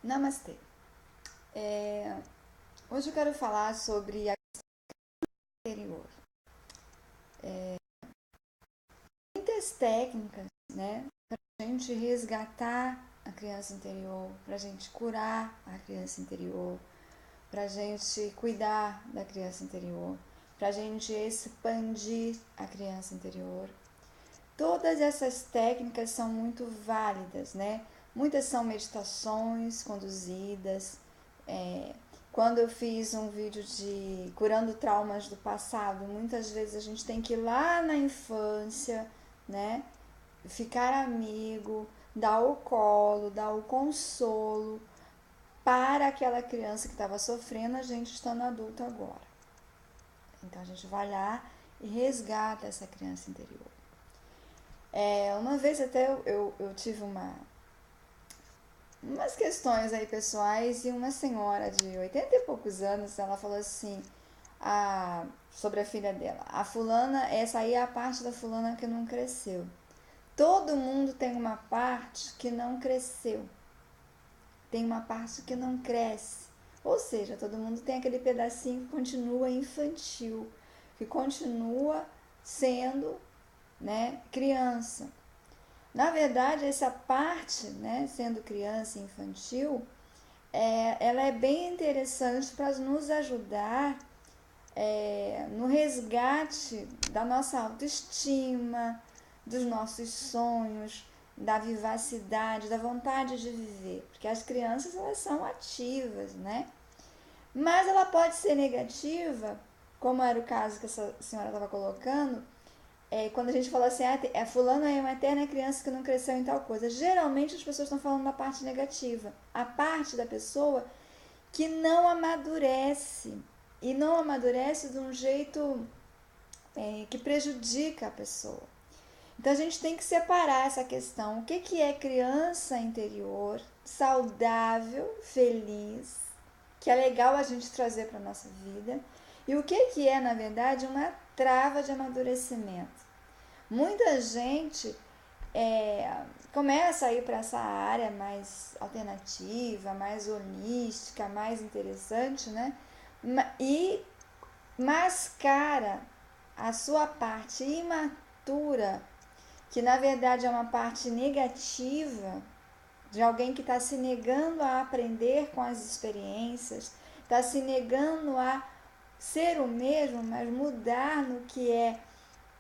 Namastê. Hoje eu quero falar sobre a interior. Muitas técnicas, né, para a gente resgatar a criança interior, para a gente curar a criança interior, para a gente cuidar da criança interior, para a gente expandir a criança interior. Todas essas técnicas são muito válidas, né? Muitas são meditações conduzidas. Quando eu fiz um vídeo de curando traumas do passado, muitas vezes a gente tem que ir lá na infância, né? Ficar amigo, dar o colo, dar o consolo para aquela criança que estava sofrendo, a gente estando adulto agora. Então a gente vai lá e resgata essa criança interior. Uma vez até eu tive umas questões aí pessoais e uma senhora de 80 e poucos anos, ela falou assim, sobre a filha dela. A fulana, essa aí é a parte da fulana que não cresceu. Todo mundo tem uma parte que não cresceu. Tem uma parte que não cresce. Ou seja, todo mundo tem aquele pedacinho que continua infantil, que continua sendo, né, criança. Na verdade, essa parte, né, sendo criança e infantil, ela é bem interessante para nos ajudar no resgate da nossa autoestima, dos nossos sonhos, da vivacidade, da vontade de viver. Porque as crianças, elas são ativas, né? Mas ela pode ser negativa, como era o caso que essa senhora estava colocando, quando a gente fala assim, fulano é uma eterna criança que não cresceu em tal coisa. Geralmente as pessoas estão falando da parte negativa. A parte da pessoa que não amadurece. E não amadurece de um jeito que prejudica a pessoa. Então a gente tem que separar essa questão. O que é criança interior, saudável, feliz, que é legal a gente trazer para a nossa vida. E o que é, na verdade, uma trava de amadurecimento. Muita gente começa a ir para essa área mais alternativa, mais holística, mais interessante, né? E mascara a sua parte imatura, que na verdade é uma parte negativa, de alguém que está se negando a aprender com as experiências, está se negando a ser o mesmo, mas mudar no que é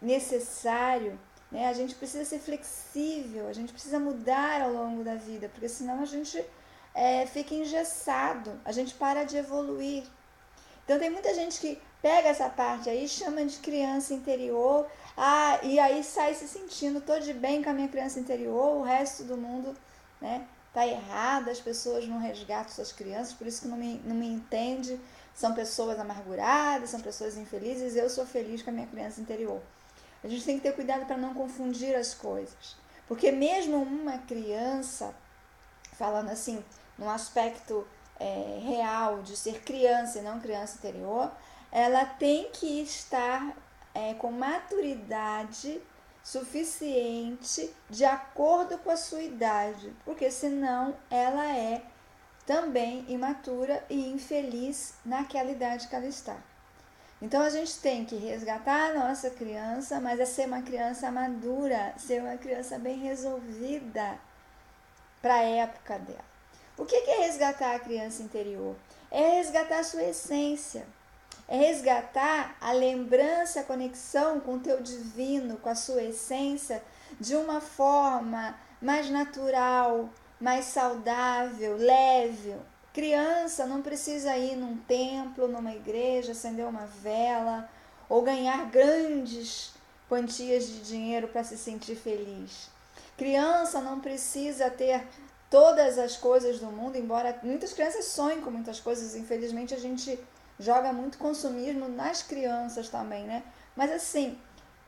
necessário, né? A gente precisa ser flexível, a gente precisa mudar ao longo da vida, porque senão a gente fica engessado, a gente para de evoluir. Então tem muita gente que pega essa parte aí, chama de criança interior, e aí sai se sentindo, tô de bem com a minha criança interior, o resto do mundo, né, tá errado, as pessoas não resgatam suas crianças, por isso que não me entende, são pessoas amarguradas, são pessoas infelizes, eu sou feliz com a minha criança interior. A gente tem que ter cuidado para não confundir as coisas. Porque mesmo uma criança, falando assim, num aspecto real de ser criança e não criança interior, ela tem que estar com maturidade suficiente de acordo com a sua idade, porque senão ela é também imatura e infeliz naquela idade que ela está. Então a gente tem que resgatar a nossa criança, mas é ser uma criança madura, ser uma criança bem resolvida para a época dela. O que é resgatar a criança interior? É resgatar a sua essência, é resgatar a lembrança, a conexão com o teu divino, com a sua essência, de uma forma mais natural, mais saudável, leve. Criança não precisa ir num templo, numa igreja, acender uma vela ou ganhar grandes quantias de dinheiro para se sentir feliz. Criança não precisa ter todas as coisas do mundo, embora muitas crianças sonhem com muitas coisas, infelizmente a gente joga muito consumismo nas crianças também, né? Mas assim,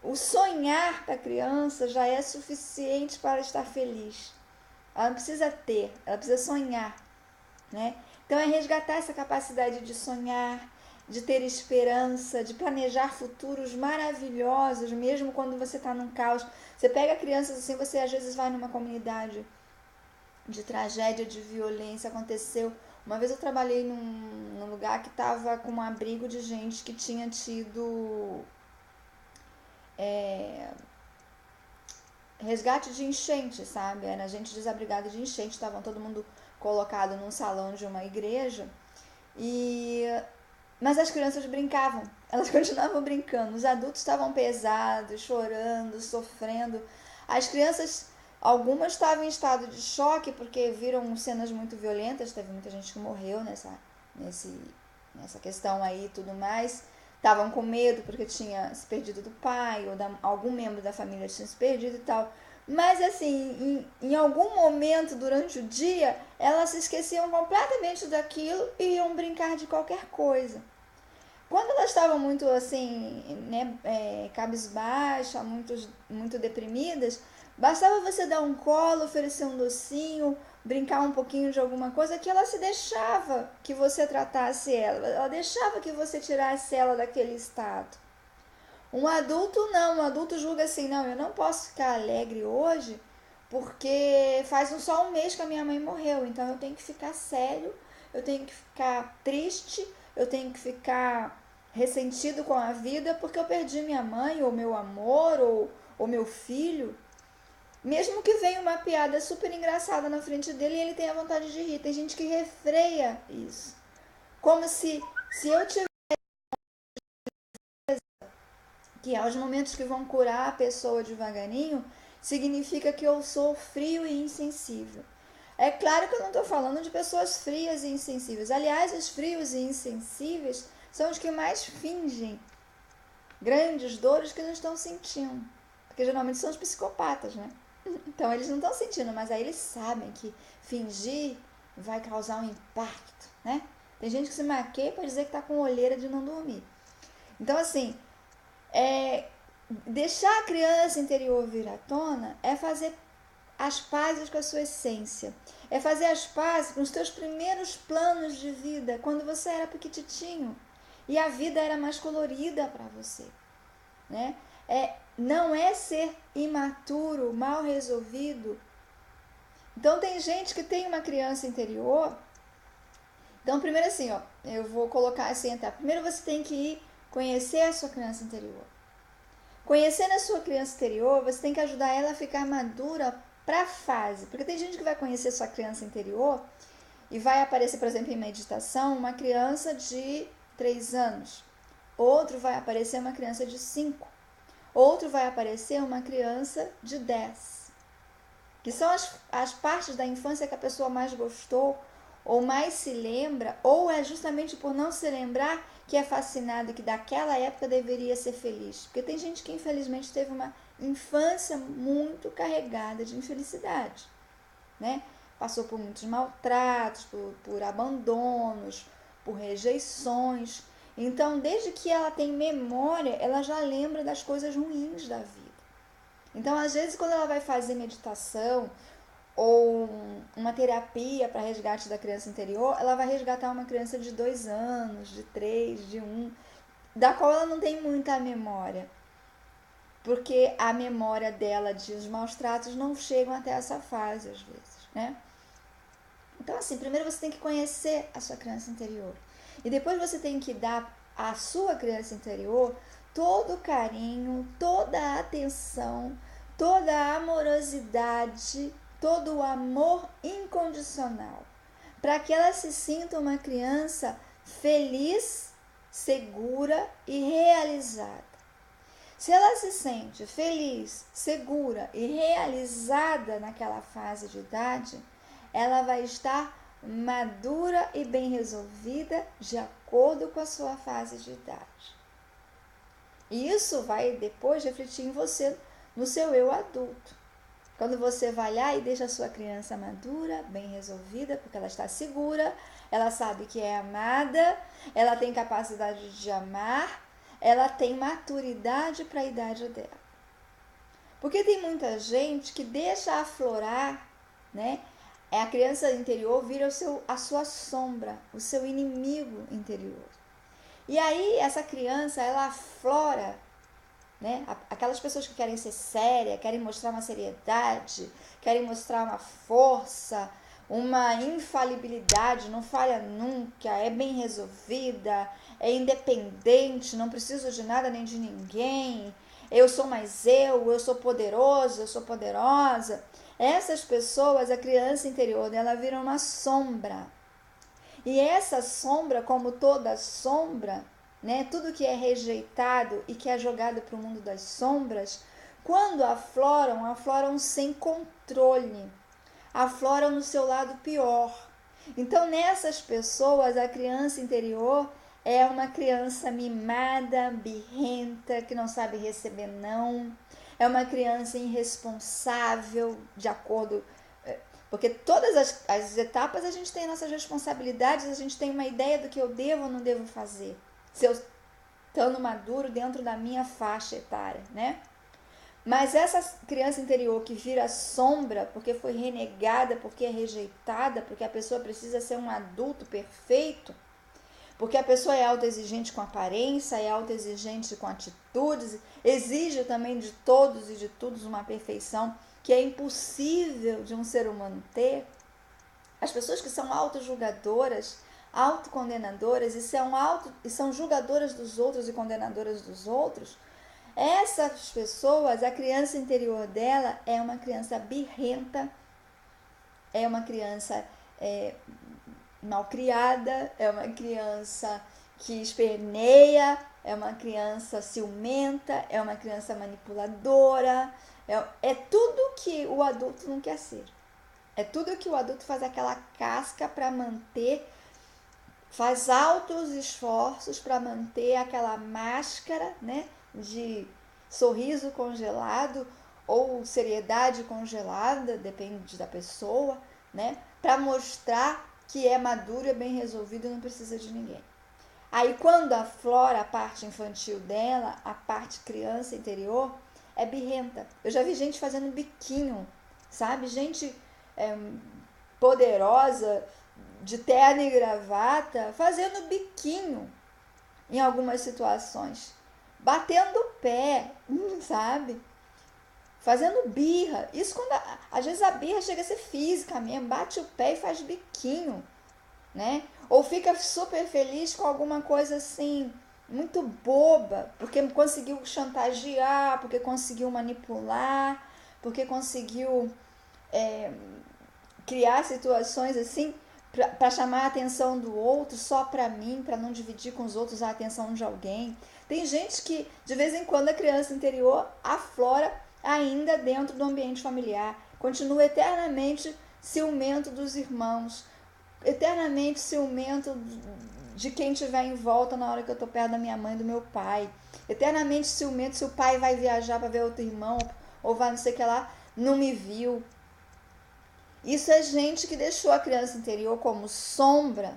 o sonhar da criança já é suficiente para estar feliz. Ela não precisa ter, ela precisa sonhar, né? Então é resgatar essa capacidade de sonhar, de ter esperança, de planejar futuros maravilhosos, mesmo quando você está num caos. Você pega crianças assim, você às vezes vai numa comunidade de tragédia, de violência aconteceu. Uma vez eu trabalhei num lugar que estava com um abrigo de gente que tinha tido resgate de enchente, sabe? Era gente desabrigada de enchente, estavam todo mundo colocado num salão de uma igreja. Mas as crianças brincavam, elas continuavam brincando. Os adultos estavam pesados, chorando, sofrendo. As crianças, algumas estavam em estado de choque porque viram cenas muito violentas. Teve muita gente que morreu nessa questão aí e tudo mais. Estavam com medo porque tinha se perdido do pai ou algum membro da família tinha se perdido e tal. Mas assim, em algum momento durante o dia, elas se esqueciam completamente daquilo e iam brincar de qualquer coisa. Quando elas estavam muito assim, né, cabisbaixa, muito deprimidas, bastava você dar um colo, oferecer um docinho, brincar um pouquinho de alguma coisa, que ela se deixava que você tratasse ela deixava que você tirasse ela daquele estado. Um adulto não, um adulto julga assim, não, eu não posso ficar alegre hoje porque faz só um mês que a minha mãe morreu, então eu tenho que ficar sério, eu tenho que ficar triste, eu tenho que ficar ressentido com a vida porque eu perdi minha mãe, ou meu amor, ou meu filho. Mesmo que venha uma piada super engraçada na frente dele e ele tenha vontade de rir. Tem gente que refreia isso. Como se eu tivesse que aos momentos que vão curar a pessoa devagarinho, significa que eu sou frio e insensível. É claro que eu não estou falando de pessoas frias e insensíveis. Aliás, os frios e insensíveis são os que mais fingem grandes dores que não estão sentindo. Porque geralmente são os psicopatas, né? Então eles não estão sentindo, mas aí eles sabem que fingir vai causar um impacto, né? Tem gente que se maqueia para dizer que está com olheira de não dormir. Então, assim, deixar a criança interior vir à tona é fazer as pazes com a sua essência. É fazer as pazes com os teus primeiros planos de vida, quando você era pequititinho e a vida era mais colorida para você, né? Não é ser imaturo, mal resolvido. Então tem gente que tem uma criança interior. Então primeiro assim, ó, eu vou colocar assim, tá? Primeiro você tem que ir conhecer a sua criança interior. Conhecendo a sua criança interior, você tem que ajudar ela a ficar madura para a fase. Porque tem gente que vai conhecer sua criança interior e vai aparecer, por exemplo, em meditação, uma criança de 3 anos. Outro vai aparecer uma criança de 5. Outro vai aparecer uma criança de 10. Que são as partes da infância que a pessoa mais gostou ou mais se lembra, ou é justamente por não se lembrar que é fascinado e que daquela época deveria ser feliz. Porque tem gente que infelizmente teve uma infância muito carregada de infelicidade, né? Passou por muitos maltratos, por abandonos, por rejeições. Então, desde que ela tem memória, ela já lembra das coisas ruins da vida. Então, às vezes, quando ela vai fazer meditação ou uma terapia para resgate da criança interior, ela vai resgatar uma criança de 2 anos, de 3, de 1, da qual ela não tem muita memória. Porque a memória dela de os maus tratos não chegam até essa fase, às vezes, né? Então, assim, primeiro você tem que conhecer a sua criança interior. E depois você tem que dar à sua criança interior todo o carinho, toda a atenção, toda a amorosidade, todo o amor incondicional, para que ela se sinta uma criança feliz, segura e realizada. Se ela se sente feliz, segura e realizada naquela fase de idade, ela vai estar madura e bem resolvida de acordo com a sua fase de idade. E isso vai depois refletir em você, no seu eu adulto. Quando você vai lá e deixa a sua criança madura, bem resolvida, porque ela está segura, ela sabe que é amada, ela tem capacidade de amar, ela tem maturidade para a idade dela. Porque tem muita gente que deixa aflorar, né? A criança interior vira a sua sombra, o seu inimigo interior. E aí essa criança, ela aflora né? Aquelas pessoas que querem ser sérias, querem mostrar uma seriedade, querem mostrar uma força, uma infalibilidade, não falha nunca, é bem resolvida, é independente, não preciso de nada nem de ninguém, eu sou mais eu sou poderoso, eu sou poderosa. Essas pessoas, a criança interior dela vira uma sombra. E essa sombra, como toda sombra, né, tudo que é rejeitado e que é jogado para o mundo das sombras, quando afloram, afloram sem controle, afloram no seu lado pior. Então, nessas pessoas, a criança interior é uma criança mimada, birrenta, que não sabe receber não, é uma criança irresponsável, de acordo. Porque todas as etapas a gente tem nossas responsabilidades, a gente tem uma ideia do que eu devo ou não devo fazer. Se eu estando maduro dentro da minha faixa etária, né? Mas essa criança interior que vira sombra porque foi renegada, porque é rejeitada, porque a pessoa precisa ser um adulto perfeito, porque a pessoa é autoexigente com aparência, é autoexigente com atitudes, exige também de todos e de todos uma perfeição que é impossível de um ser humano ter. As pessoas que são autojulgadoras, autocondenadoras e são julgadoras dos outros e condenadoras dos outros, essas pessoas, a criança interior dela é uma criança birrenta, é uma criança malcriada, é uma criança que esperneia, é uma criança ciumenta, é uma criança manipuladora, é tudo que o adulto não quer ser. É tudo que o adulto faz aquela casca para manter, faz altos esforços para manter aquela máscara, né, de sorriso congelado ou seriedade congelada, depende da pessoa, né, para mostrar que é maduro, é bem resolvido e não precisa de ninguém. Aí quando aflora a parte infantil dela, a parte criança interior, é birrenta. Eu já vi gente fazendo biquinho, sabe? Gente poderosa, de terno e gravata, fazendo biquinho em algumas situações. Batendo o pé, sabe? Fazendo birra. Isso quando às vezes a birra chega a ser física mesmo, bate o pé e faz biquinho, né? Ou fica super feliz com alguma coisa assim, muito boba, porque conseguiu chantagear, porque conseguiu manipular, porque conseguiu criar situações assim para chamar a atenção do outro só para mim, para não dividir com os outros a atenção de alguém. Tem gente que de vez em quando a criança interior aflora ainda dentro do ambiente familiar, continua eternamente ciumento dos irmãos, eternamente ciumento de quem estiver em volta na hora que eu estou perto da minha mãe e do meu pai, eternamente ciumento se o pai vai viajar para ver outro irmão ou vai não sei o que lá, não me viu. Isso é gente que deixou a criança interior como sombra.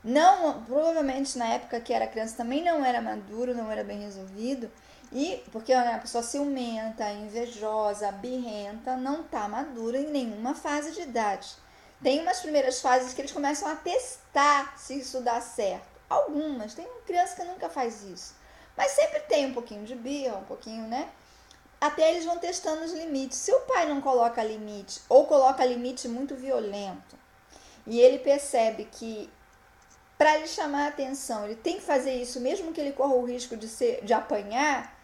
Não, provavelmente na época que era criança também não era maduro, não era bem resolvido. E porque é uma pessoa ciumenta, invejosa, birrenta, não está madura em nenhuma fase de idade. Tem umas primeiras fases que eles começam a testar se isso dá certo. Algumas, tem criança que nunca faz isso. Mas sempre tem um pouquinho de birra, um pouquinho, né? Até eles vão testando os limites. Se o pai não coloca limite, ou coloca limite muito violento, e ele percebe que para ele chamar a atenção, ele tem que fazer isso, mesmo que ele corra o risco de apanhar,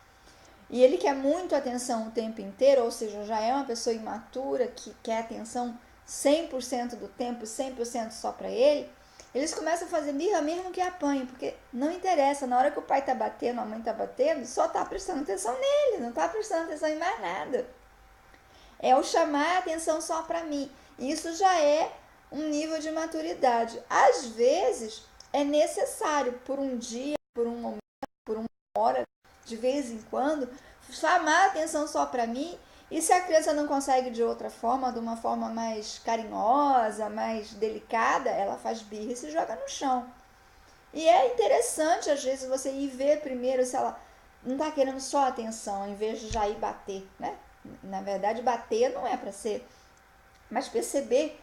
e ele quer muito atenção o tempo inteiro, ou seja, já é uma pessoa imatura que quer atenção 100% do tempo, 100% só para ele, eles começam a fazer birra mesmo que apanhem, porque não interessa, na hora que o pai tá batendo, a mãe tá batendo, só tá prestando atenção nele, não tá prestando atenção em mais nada. É o chamar a atenção só para mim. Isso já é um nível de maturidade. Às vezes é necessário, por um dia, por um momento, por uma hora, de vez em quando, chamar a atenção só para mim. E se a criança não consegue de outra forma, de uma forma mais carinhosa, mais delicada, ela faz birra e se joga no chão. E é interessante, às vezes, você ir ver primeiro se ela não está querendo só atenção, ao invés de já ir bater, né? Na verdade, bater não é para ser, mas perceber,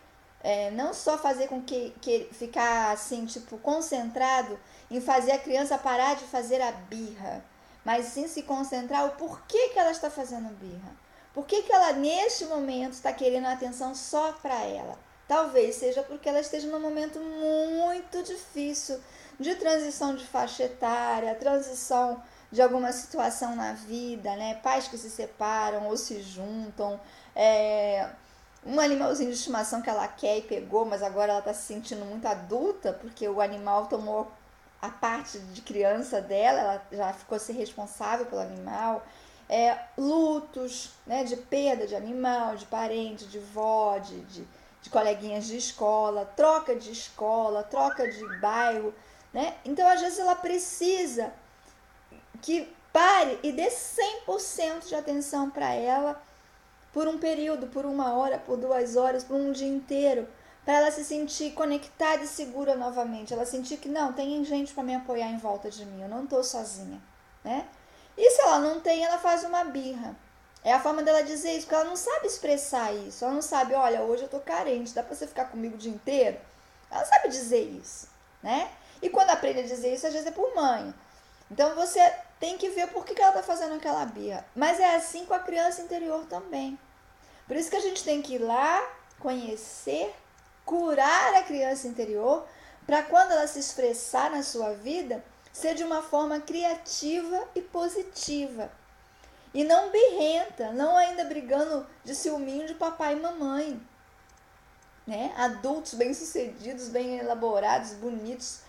não só fazer com que ficar assim, tipo, concentrado em fazer a criança parar de fazer a birra, mas sim se concentrar o porquê que ela está fazendo birra. Por que ela, neste momento, está querendo atenção só para ela? Talvez seja porque ela esteja num momento muito difícil de transição de faixa etária, transição de alguma situação na vida, né? Pais que se separam ou se juntam, um animalzinho de estimação que ela quer e pegou, mas agora ela está se sentindo muito adulta porque o animal tomou a parte de criança dela, ela já ficou ser responsável pelo animal. Lutos, né, de perda de animal, de parente, de vó, de coleguinhas de escola, troca de bairro, né? Então, às vezes, ela precisa que pare e dê 100% de atenção para ela por um período, por 1 hora, por 2 horas, por um dia inteiro, para ela se sentir conectada e segura novamente. Ela sentir que não, tem gente para me apoiar em volta de mim, eu não estou sozinha, né? E se ela não tem, ela faz uma birra. É a forma dela dizer isso, porque ela não sabe expressar isso. Ela não sabe, olha, hoje eu tô carente, dá pra você ficar comigo o dia inteiro? Ela sabe dizer isso, né? E quando aprende a dizer isso, às vezes é por mãe. Então você tem que ver por que ela tá fazendo aquela birra. Mas é assim com a criança interior também. Por isso que a gente tem que ir lá, conhecer, curar a criança interior, para quando ela se expressar na sua vida, ser de uma forma criativa e positiva. E não birrenta, não ainda brigando de ciúminho de papai e mamãe. Né? Adultos bem-sucedidos, bem elaborados, bonitos,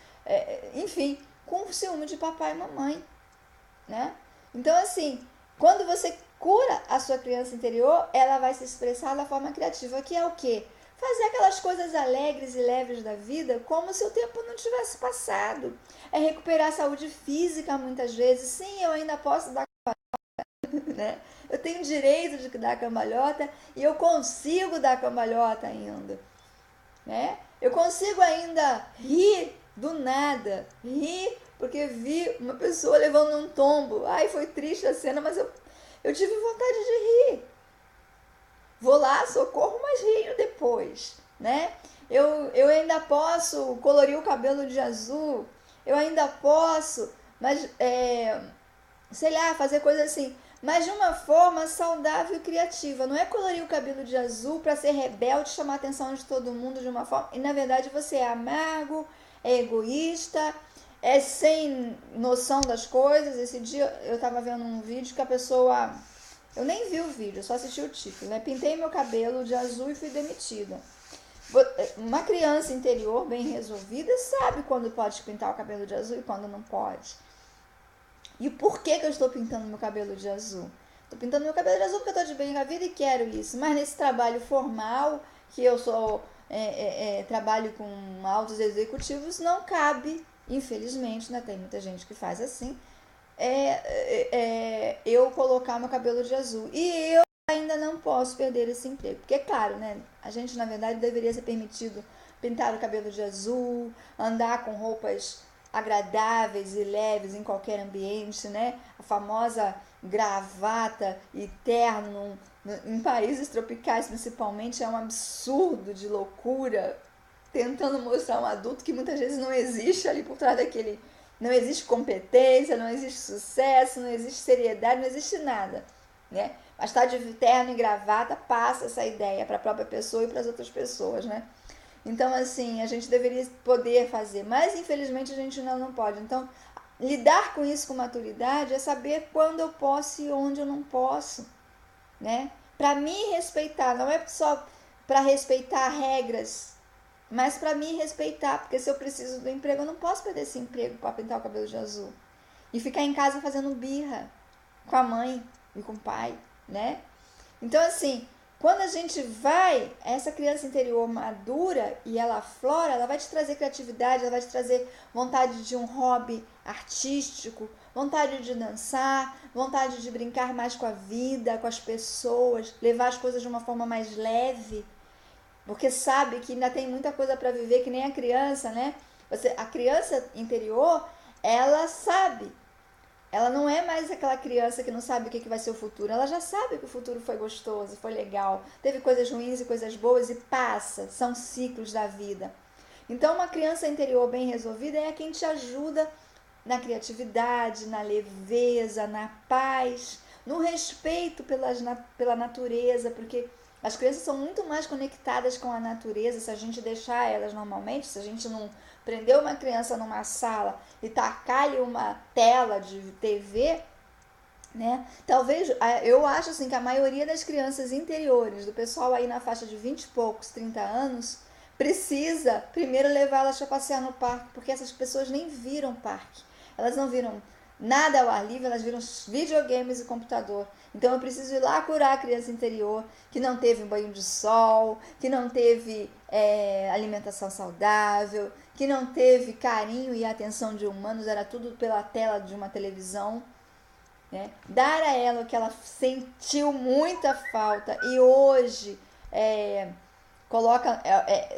enfim, com ciúme de papai e mamãe. Né? Então, assim, quando você cura a sua criança interior, ela vai se expressar da forma criativa, que é o quê? Fazer aquelas coisas alegres e leves da vida como se o tempo não tivesse passado. É recuperar a saúde física muitas vezes. Sim, eu ainda posso dar né? Eu tenho direito de dar cambalhota e eu consigo dar cambalhota ainda. Né? Eu consigo ainda rir do nada. Rir porque vi uma pessoa levando um tombo. Ai, foi triste a cena, mas eu tive vontade de rir. Vou lá, socorro, mas rio depois, né? Eu ainda posso colorir o cabelo de azul, eu ainda posso, mas, sei lá, fazer coisas assim, mas de uma forma saudável e criativa. Não é colorir o cabelo de azul para ser rebelde, chamar a atenção de todo mundo de uma forma, e na verdade você é amargo, é egoísta, é sem noção das coisas. Esse dia eu estava vendo um vídeo que a pessoa... Eu nem vi o vídeo, só assisti o título, né? Pintei meu cabelo de azul e fui demitida. Uma criança interior bem resolvida sabe quando pode pintar o cabelo de azul e quando não pode. E por que eu estou pintando meu cabelo de azul? Estou pintando meu cabelo de azul porque eu estou de bem com a vida e quero isso. Mas nesse trabalho formal, que eu sou trabalho com altos executivos, não cabe, infelizmente, né? Tem muita gente que faz assim, eu colocar meu cabelo de azul. E eu ainda não posso perder esse emprego. Porque, claro, né? A gente, na verdade, deveria ser permitido pintar o cabelo de azul, andar com roupas agradáveis e leves em qualquer ambiente, né? A famosa gravata e terno em países tropicais, principalmente, é um absurdo de loucura, tentando mostrar um adulto que muitas vezes não existe ali por trás daquele. Não existe competência, não existe sucesso, não existe seriedade, não existe nada, né? Mas estar de terno e gravata passa essa ideia para a própria pessoa e para as outras pessoas, né? Então, assim, a gente deveria poder fazer, mas infelizmente a gente ainda não pode. Então, lidar com isso com maturidade é saber quando eu posso e onde eu não posso, né? Para me respeitar, não é só para respeitar regras, mas para me respeitar, porque se eu preciso do emprego, eu não posso perder esse emprego para pintar o cabelo de azul e ficar em casa fazendo birra com a mãe e com o pai, né? Então, assim, quando a gente vai, essa criança interior madura e ela aflora, ela vai te trazer criatividade, ela vai te trazer vontade de um hobby artístico, vontade de dançar, vontade de brincar mais com a vida, com as pessoas, levar as coisas de uma forma mais leve, porque sabe que ainda tem muita coisa para viver, que nem a criança, né? A criança interior, ela sabe. Ela não é mais aquela criança que não sabe o que vai ser o futuro. Ela já sabe que o futuro foi gostoso, foi legal. Teve coisas ruins e coisas boas e passa. São ciclos da vida. Então, uma criança interior bem resolvida é quem te ajuda na criatividade, na leveza, na paz, no respeito pela natureza, porque as crianças são muito mais conectadas com a natureza se a gente deixar elas normalmente, se a gente não prender uma criança numa sala e tacar-lhe uma tela de TV, né? Talvez, eu acho assim que a maioria das crianças interiores, do pessoal aí na faixa de 20 e poucos, 30 anos, precisa primeiro levá-las para passear no parque, porque essas pessoas nem viram parque. Elas não viram nada ao ar livre, elas viram videogames e computador. Então eu preciso ir lá curar a criança interior, que não teve um banho de sol, que não teve alimentação saudável, que não teve carinho e atenção de humanos, era tudo pela tela de uma televisão. Né? Dar a ela o que ela sentiu muita falta e hoje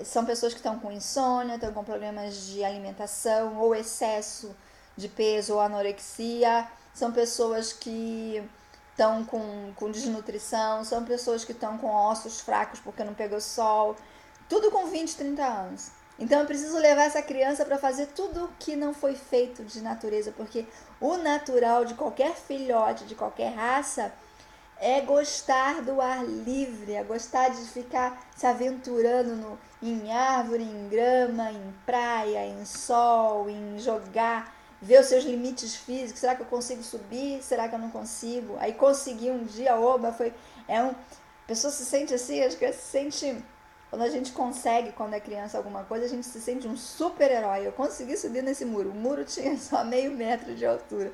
são pessoas que estão com insônia, estão com problemas de alimentação ou excesso de peso ou anorexia, são pessoas que estão com desnutrição, são pessoas que estão com ossos fracos porque não pegou sol, tudo com 20, 30 anos. Então eu preciso levar essa criança para fazer tudo que não foi feito de natureza, porque o natural de qualquer filhote, de qualquer raça, é gostar do ar livre, é gostar de ficar se aventurando em árvore, em grama, em praia, em sol, em jogar, ver os seus limites físicos. Será que eu consigo subir? Será que eu não consigo? Aí consegui um dia, oba, a pessoa se sente assim, acho que se sente... Quando a gente consegue, quando é criança, alguma coisa, a gente se sente um super-herói. Eu consegui subir nesse muro. O muro tinha só meio metro de altura.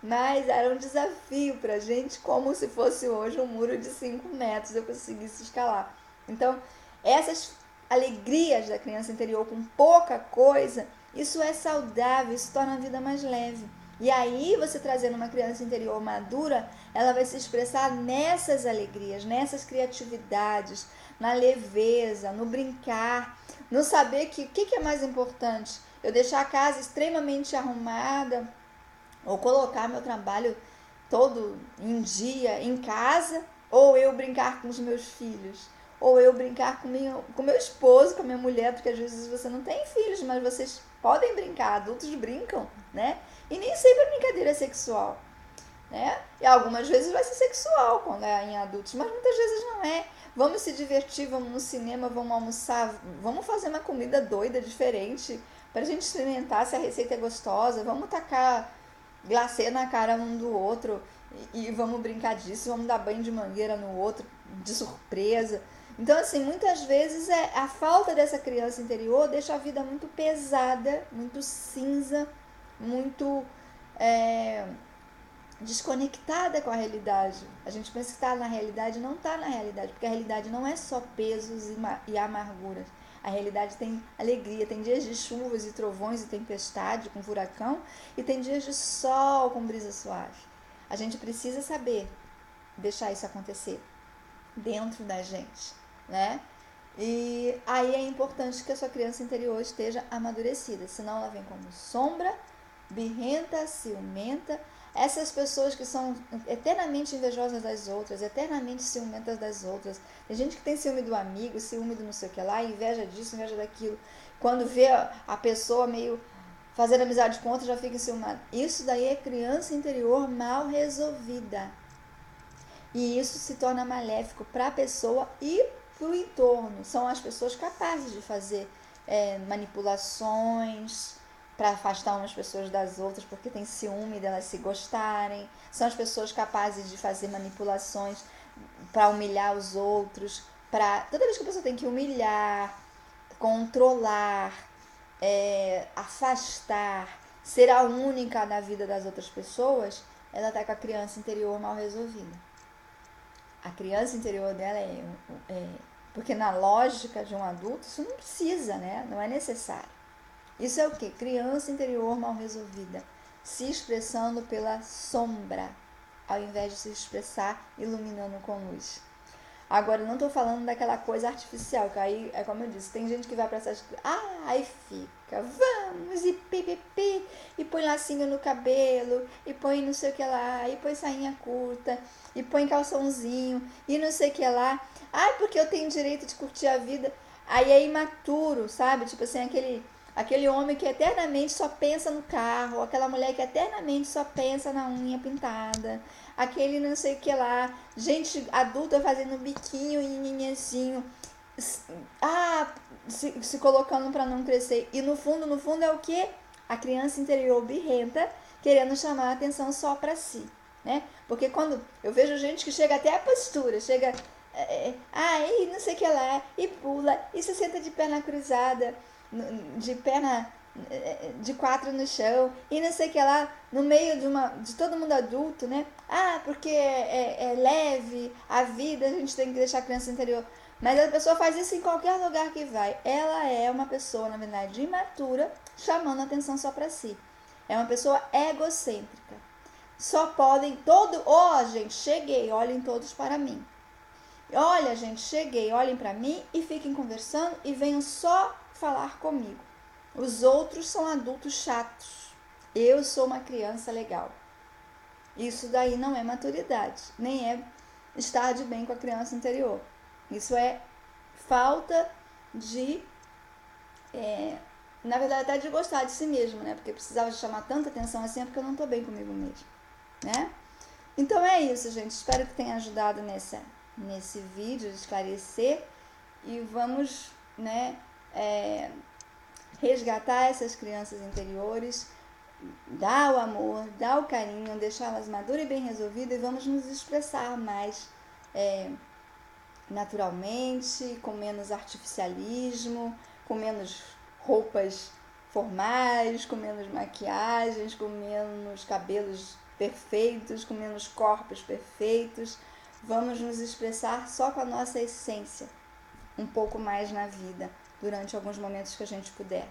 Mas era um desafio pra gente, como se fosse hoje um muro de 5 metros, eu conseguisse escalar. Então, essas alegrias da criança interior com pouca coisa, isso é saudável, isso torna a vida mais leve. E aí, você trazendo uma criança interior madura, ela vai se expressar nessas alegrias, nessas criatividades, na leveza, no brincar, no saber que o que é mais importante? Eu deixar a casa extremamente arrumada, ou colocar meu trabalho todo em dia em casa, ou eu brincar com os meus filhos, ou eu brincar com meu esposo, com a minha mulher, porque às vezes você não tem filhos, mas vocês podem brincar, adultos brincam, né? E nem sempre a brincadeira é sexual, né? E algumas vezes vai ser sexual quando é em adultos, mas muitas vezes não é. Vamos se divertir, vamos no cinema, vamos almoçar, vamos fazer uma comida doida, diferente, pra gente experimentar se a receita é gostosa, vamos tacar glacê na cara um do outro e vamos brincar disso, vamos dar banho de mangueira no outro, de surpresa. Então, assim, muitas vezes a falta dessa criança interior deixa a vida muito pesada, muito cinza, muito desconectada com a realidade. A gente pensa que está na realidade, não está na realidade, porque a realidade não é só pesos e amarguras. A realidade tem alegria, tem dias de chuvas e trovões e tempestade com furacão, e tem dias de sol com brisa suave. A gente precisa saber deixar isso acontecer dentro da gente, né? E aí é importante que a sua criança interior esteja amadurecida, senão ela vem como sombra, birrenta, ciumenta. Essas pessoas que são eternamente invejosas das outras, eternamente ciumentas das outras. Tem gente que tem ciúme do amigo, ciúme do não sei o que lá, inveja disso, inveja daquilo. Quando vê a pessoa meio fazendo amizade com outra, já fica enciumada. Isso daí é criança interior mal resolvida. E isso se torna maléfico para a pessoa e para o entorno. São as pessoas capazes de fazer manipulações para afastar umas pessoas das outras, porque tem ciúme delas se gostarem. São as pessoas capazes de fazer manipulações para humilhar os outros. Toda vez que a pessoa tem que humilhar, controlar, afastar, ser a única na vida das outras pessoas, ela está com a criança interior mal resolvida. A criança interior dela porque na lógica de um adulto isso não precisa, né? Não é necessário. Isso é o quê? Criança interior mal resolvida, se expressando pela sombra, ao invés de se expressar iluminando com luz. Agora, eu não estou falando daquela coisa artificial, que aí, é como eu disse, tem gente que vai para essas... aí fica, vamos, e pipipi, e põe lacinho no cabelo, e põe não sei o que lá, e põe sainha curta, e põe calçãozinho, e não sei o que lá. Porque eu tenho direito de curtir a vida. Aí é imaturo, sabe? Tipo assim, aquele aquele homem que eternamente só pensa no carro, aquela mulher que eternamente só pensa na unha pintada, aquele não sei o que lá, gente adulta fazendo biquinho e ninhazinho, se colocando para não crescer. E no fundo é o que? A criança interior birrenta, querendo chamar a atenção só para si, né? Porque quando eu vejo gente que chega até a postura, chega, e não sei o que lá, e pula, e se senta de perna cruzada, de perna de quatro no chão, e não sei o que lá, no meio de todo mundo adulto, né? Porque é leve a vida, a gente tem que deixar a criança interior. Mas a pessoa faz isso em qualquer lugar que vai. Ela é uma pessoa, na verdade, imatura, chamando a atenção só para si. É uma pessoa egocêntrica. Só podem gente, cheguei, olhem todos para mim. Olha, gente, cheguei, olhem para mim e fiquem conversando e venham só falar comigo. Os outros são adultos chatos. Eu sou uma criança legal. Isso daí não é maturidade, nem é estar de bem com a criança interior. Isso é falta de, na verdade, até de gostar de si mesmo, né? Porque precisava chamar tanta atenção assim, porque eu não tô bem comigo mesmo, né? Então é isso, gente. Espero que tenha ajudado nesse vídeo de esclarecer. E vamos, né, resgatar essas crianças interiores, dar o amor, dar o carinho, deixá-las maduras e bem resolvidas, e vamos nos expressar mais naturalmente, com menos artificialismo, com menos roupas formais, com menos maquiagens, com menos cabelos perfeitos, com menos corpos perfeitos. Vamos nos expressar só com a nossa essência, um pouco mais na vida, durante alguns momentos que a gente puder.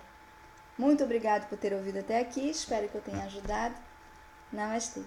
Muito obrigado por ter ouvido até aqui, espero que eu tenha ajudado. Namastê.